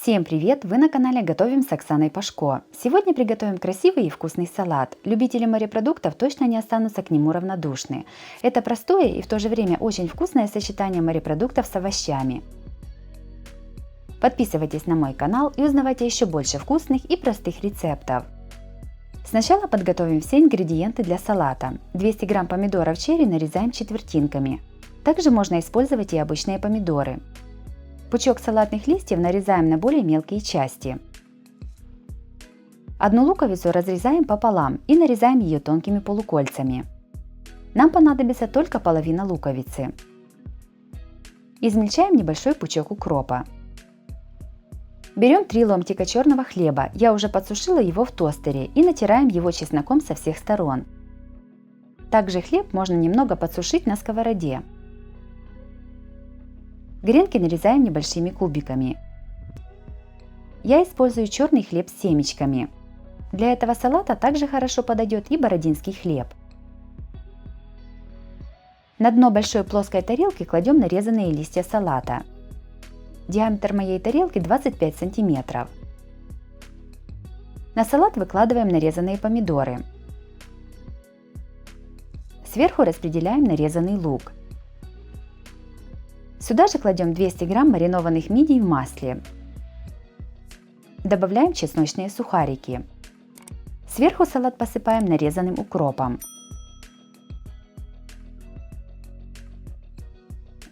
Всем привет! Вы на канале Готовим с Оксаной Пашко. Сегодня приготовим красивый и вкусный салат. Любители морепродуктов точно не останутся к нему равнодушны. Это простое и в то же время очень вкусное сочетание морепродуктов с овощами. Подписывайтесь на мой канал и узнавайте еще больше вкусных и простых рецептов. Сначала подготовим все ингредиенты для салата. 200 грамм помидоров черри нарезаем четвертинками. Также можно использовать и обычные помидоры. Пучок салатных листьев нарезаем на более мелкие части. Одну луковицу разрезаем пополам и нарезаем ее тонкими полукольцами. Нам понадобится только половина луковицы. Измельчаем небольшой пучок укропа. Берем 3 ломтика черного хлеба, я уже подсушила его в тостере, и натираем его чесноком со всех сторон. Также хлеб можно немного подсушить на сковороде. Гренки нарезаем небольшими кубиками. Я использую черный хлеб с семечками. Для этого салата также хорошо подойдет и бородинский хлеб. На дно большой плоской тарелки кладем нарезанные листья салата. Диаметр моей тарелки 25 см. На салат выкладываем нарезанные помидоры. Сверху распределяем нарезанный лук. Сюда же кладем 200 грамм маринованных мидий в масле. Добавляем чесночные сухарики. Сверху салат посыпаем нарезанным укропом.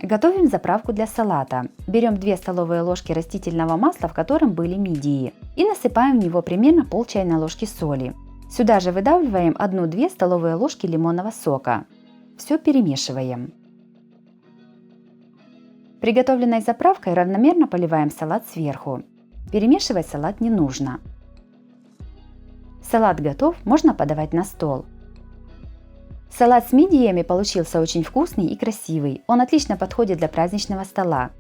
Готовим заправку для салата. Берем 2 столовые ложки растительного масла, в котором были мидии, и насыпаем в него примерно пол чайной ложки соли. Сюда же выдавливаем 1-2 столовые ложки лимонного сока. Все перемешиваем. Приготовленной заправкой равномерно поливаем салат сверху. Перемешивать салат не нужно. Салат готов, можно подавать на стол. Салат с мидиями получился очень вкусный и красивый. Он отлично подходит для праздничного стола.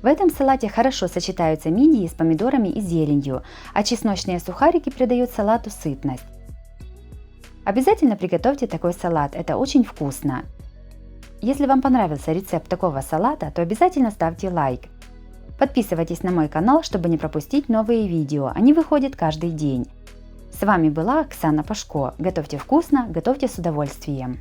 В этом салате хорошо сочетаются мидии с помидорами и зеленью, а чесночные сухарики придают салату сытность. Обязательно приготовьте такой салат, это очень вкусно. Если вам понравился рецепт такого салата, то обязательно ставьте лайк. Подписывайтесь на мой канал, чтобы не пропустить новые видео, они выходят каждый день. С вами была Оксана Пашко. Готовьте вкусно, готовьте с удовольствием.